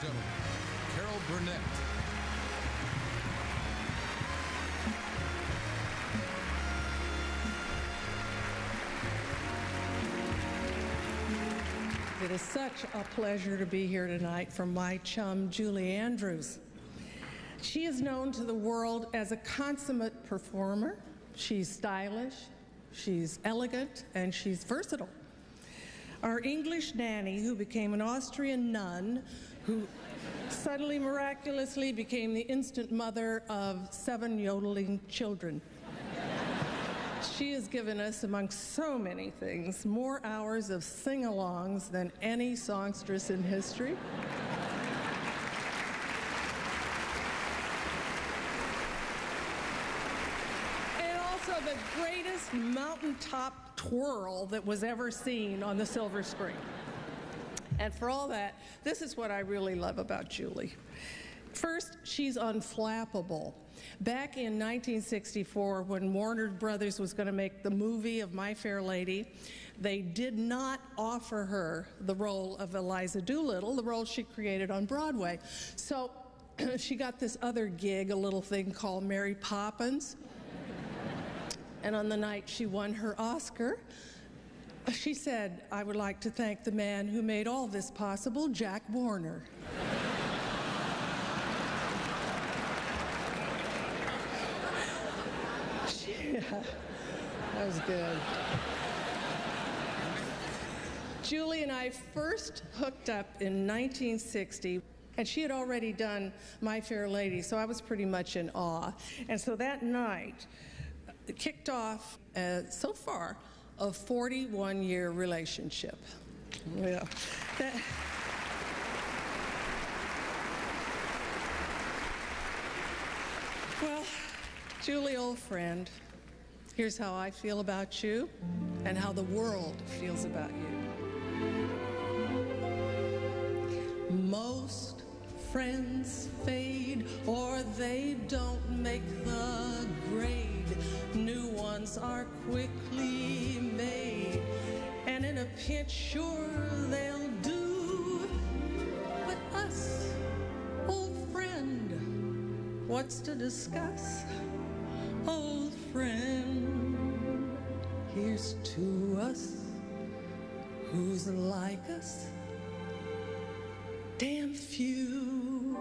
and gentlemen, Carol Burnett. It is such a pleasure to be here tonight from my chum, Julie Andrews. She is known to the world as a consummate performer. She's stylish, she's elegant, and she's versatile. Our English nanny, who became an Austrian nun, who suddenly, miraculously became the instant mother of 7 yodeling children. She has given us, among so many things, more hours of sing-alongs than any songstress in history. And also the greatest mountaintop twirl that was ever seen on the silver screen. And for all that, this is what I really love about Julie. First, she's unflappable. Back in 1964, when Warner Brothers was going to make the movie of My Fair Lady, they did not offer her the role of Eliza Doolittle, the role she created on Broadway. So she got this other gig, a little thing called Mary Poppins. And on the night she won her Oscar, she said, "I would like to thank the man who made all this possible, Jack Warner." Yeah, that was good. Julie and I first hooked up in 1960, and she had already done My Fair Lady, so I was pretty much in awe. And so that night kicked off, so far, a 41-year relationship. Yeah. Well, Julie, old friend, here's how I feel about you and how the world feels about you. Most friends fade or they don't make the grade. New ones are quickly made, and in a pinch, sure they'll do. But us, old friend, what's to discuss? Old friend, here's to us. Who's like us? Damn few.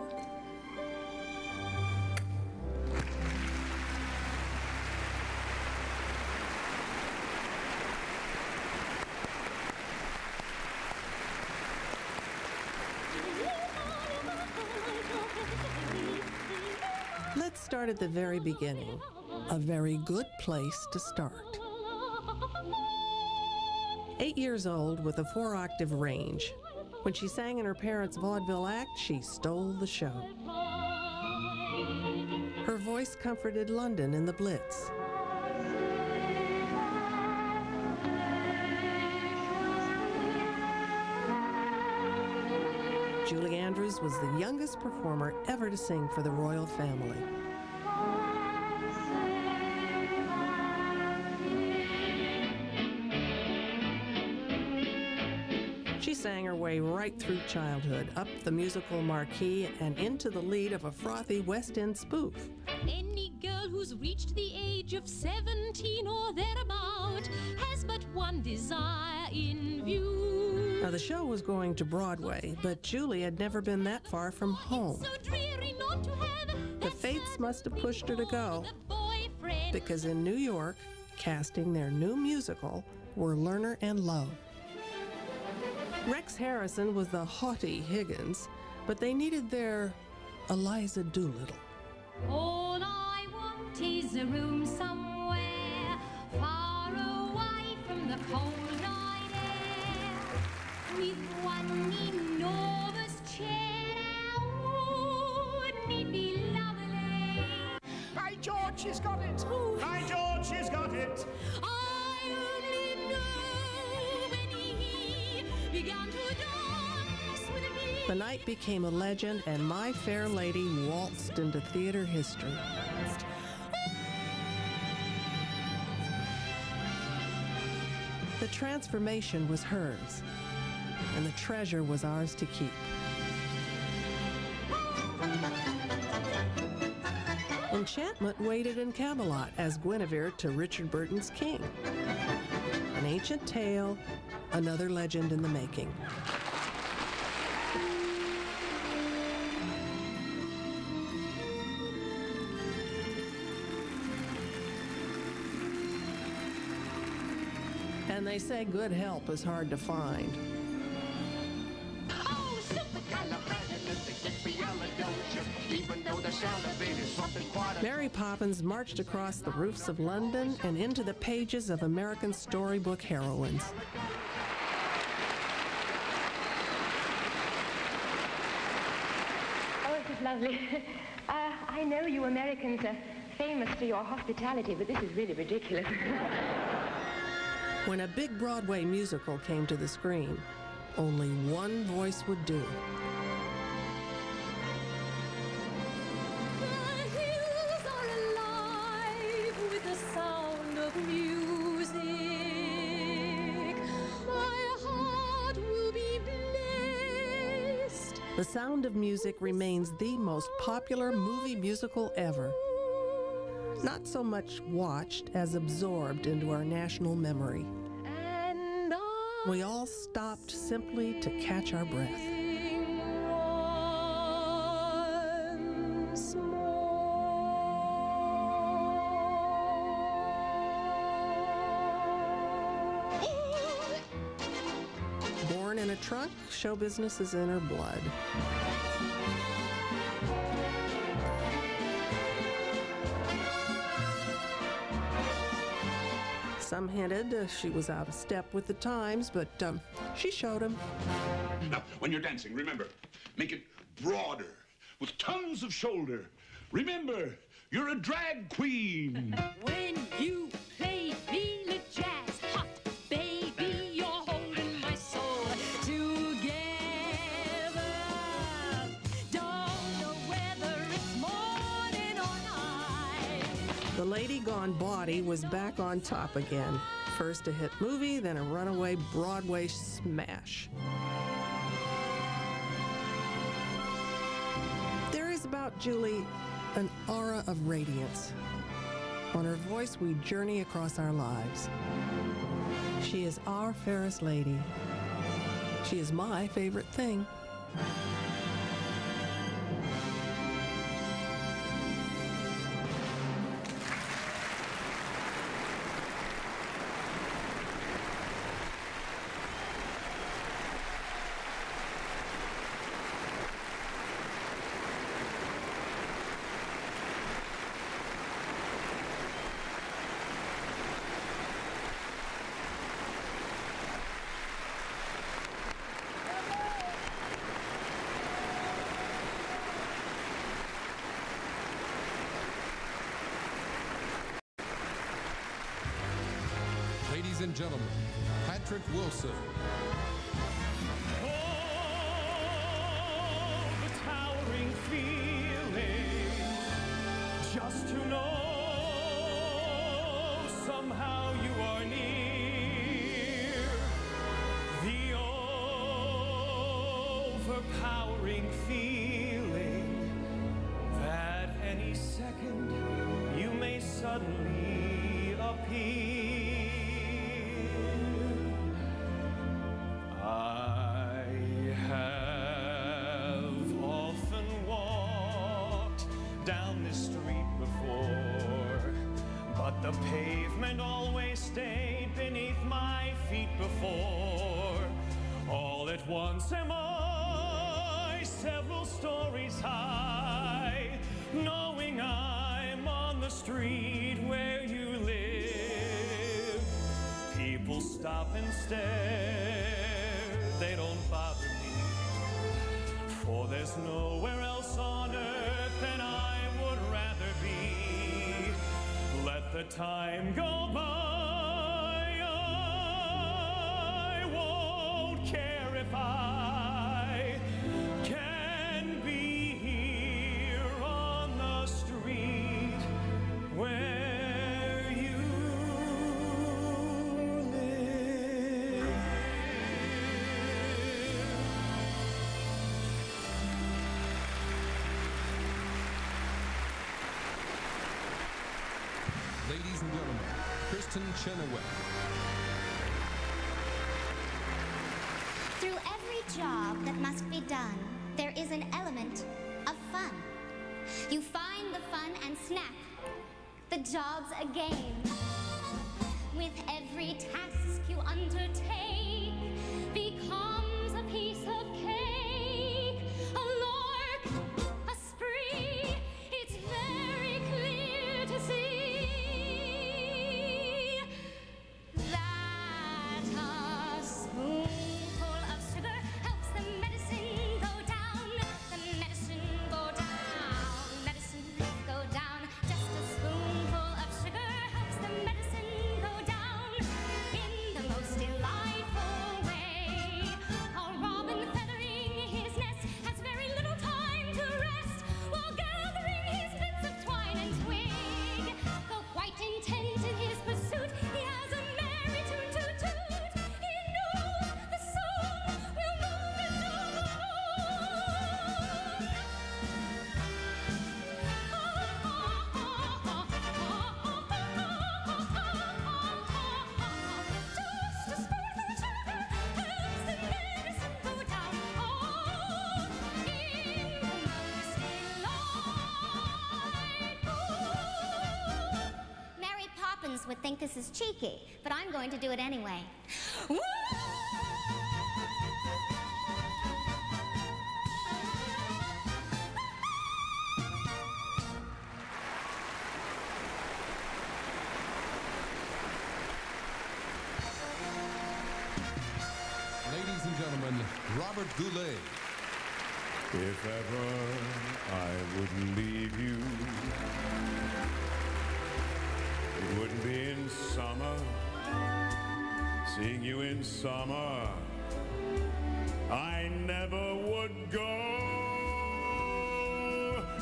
Let's start at the very beginning. A very good place to start. 8 years old with a 4-octave range. When she sang in her parents' vaudeville act, she stole the show. Her voice comforted London in the Blitz. Julie Andrews was the youngest performer ever to sing for the royal family. She sang her way right through childhood, up the musical marquee, and into the lead of a frothy West End spoof. Any girl who's reached the age of 17 or thereabout has but one desire in view. Now, the show was going to Broadway, but Julie had never been that far from home. So dreary not to have The fates must have pushed her to go, because in New York, casting their new musical were Lerner and Lowe. Rex Harrison was the haughty Higgins, but they needed their Eliza Doolittle. All I want is a room somewhere far away from the cold night air, with one enormous chair. Wouldn't it be lovely? By George, she's got it! By George, she's got it! I only know when he began to dance with me. The night became a legend, and My Fair Lady waltzed into theater history. The transformation was hers, and the treasure was ours to keep. Enchantment waited in Camelot as Guinevere to Richard Burton's King. An ancient tale, another legend in the making. And they say good help is hard to find. Mary Poppins marched across the roofs of London and into the pages of American storybook heroines. Oh, this is lovely. I know you Americans are famous for your hospitality, but this is really ridiculous. When a big Broadway musical came to the screen, only one voice would do. The hills are alive with the sound of music. My heart will be blessed. The Sound of Music remains the most popular movie musical ever. Not so much watched as absorbed into our national memory. And We all stopped simply to catch our breath. once more. Born in a trunk, show business is in her blood. Some hinted she was out of step with the times, but she showed them. Now, when you're dancing, remember, make it broader, with tons of shoulder. Remember, you're a drag queen. When you play feel it jazz hot, baby, you're holding my soul together. Don't know whether it's morning or night. The Lady Gone Bawdy was back on top again. First a hit movie, then a runaway Broadway smash. There is about Julie an aura of radiance. On her voice, we journey across our lives. She is our fairest lady. She is my favorite thing. Ladies and gentlemen, Patrick Wilson. Oh, the towering feeling, just to know somehow you are near. The overpowering feeling that any second you may suddenly appear. I have often walked down this street before, but the pavement always stayed beneath my feet before. All at once am I several stories high, knowing I'm on the street where you live. People stop and stare, they don't bother me, for there's nowhere else on earth than I would rather be. Let the time go by, I won't care if I can be here on the street where you live. Kristin Chenoweth. Through every job that must be done, there is an element of fun. You find the fun and snap. The job's a game. With every task you undertake becomes a piece of cake. A lark, a spree, it's very clear to see that a spoonful of sugar helps the medicine go down. The medicine go down, medicine go down. Just a spoonful of sugar helps the medicine go down in the most delightful way. A robin feathering his nest has very little time to rest while gathering his bits of twine and twig. Though quite intent in his pursuit, he has a merry tune to toot. He knows the song will move his Just a spoonful of sugar helps the medicine go down. In the most delightful. Mary Poppins would think this is cheeky, but I'm going to do it anyway. Woo! Ladies and gentlemen, Robert Goulet. If ever I wouldn't leave you, it wouldn't be in summer, seeing you in summer, I never would go.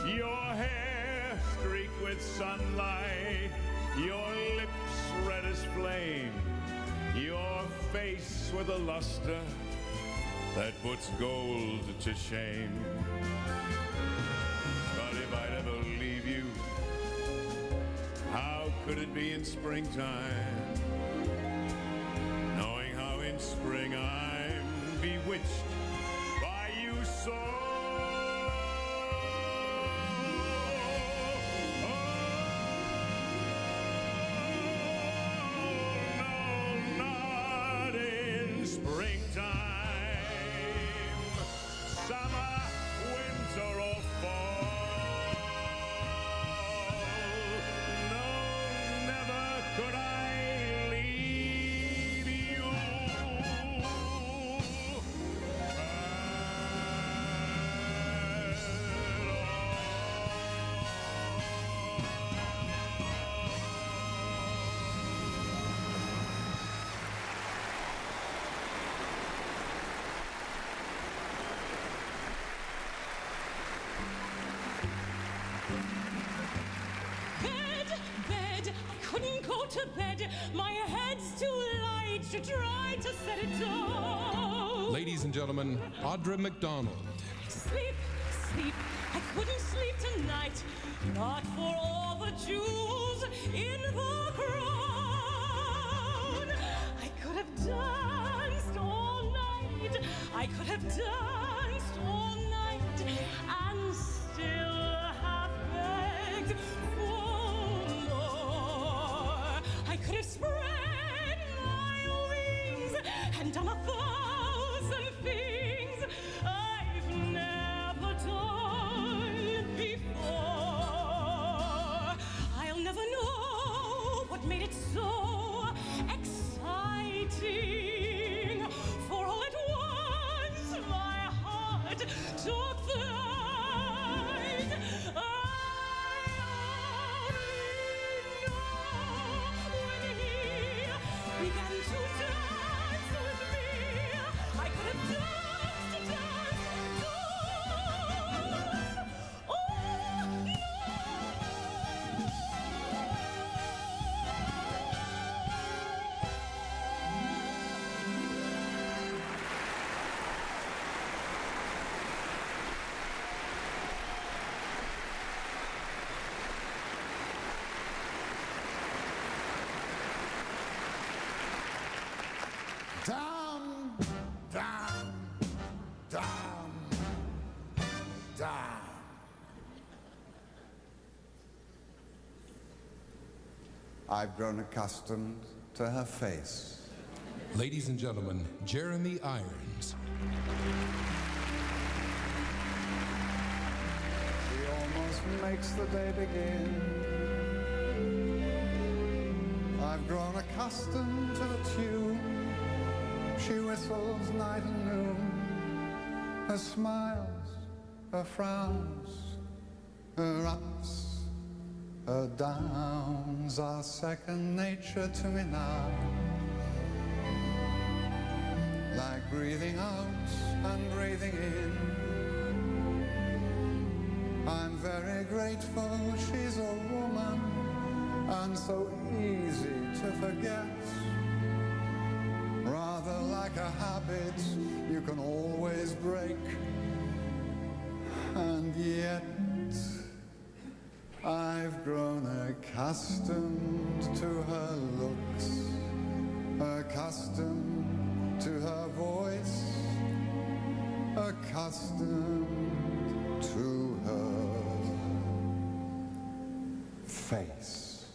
Your hair streaked with sunlight, your lips red as flame, your face with a luster that puts gold to shame. But if I'd ever leave you, how could it be in springtime, knowing how in spring I'm bewitched by you so? Summer, winter, or fall. No, never could I leave you. Bed, I couldn't go to bed. My head's too light to try to set it down. Ladies and gentlemen, Audra McDonald. Sleep, I couldn't sleep tonight. Not for all the jewels in the crown. I could have danced all night. I could have danced all night and still have begged for more. I could have spread my wings and done 1,000 things I've never done before. I'll never know what made it so exciting. For all at once my heart took flight. I I've grown accustomed to her face. Ladies and gentlemen, Jeremy Irons. She almost makes the day begin. I've grown accustomed to the tune. She whistles night and noon. Her smiles, her frowns, her ups, her downs are second nature to me now. Like breathing out and breathing in. I'm very grateful she's a woman and so easy to forget. Rather like a habit you can always break. And yet I've grown accustomed to her looks, accustomed to her voice, accustomed to her face.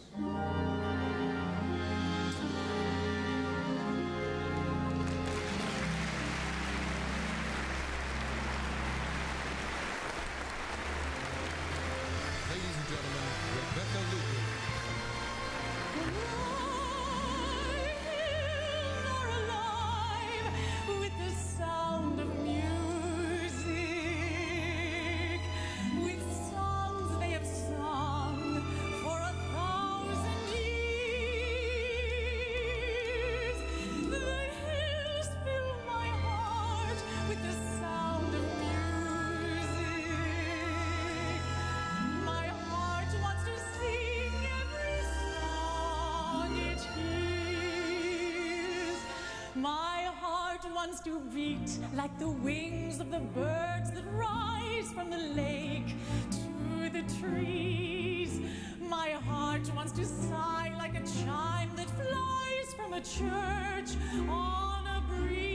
Ladies and gentlemen, Rebecca Luker. Are alive with the sound of music, with songs they have sung for 1,000 years. The hills fill my heart with the sound of music. My heart wants to sing every song it hears. My heart wants to beat like the wings of the birds that rise from the lake to the trees. My heart wants to sigh like a chime that flies from a church on a breeze.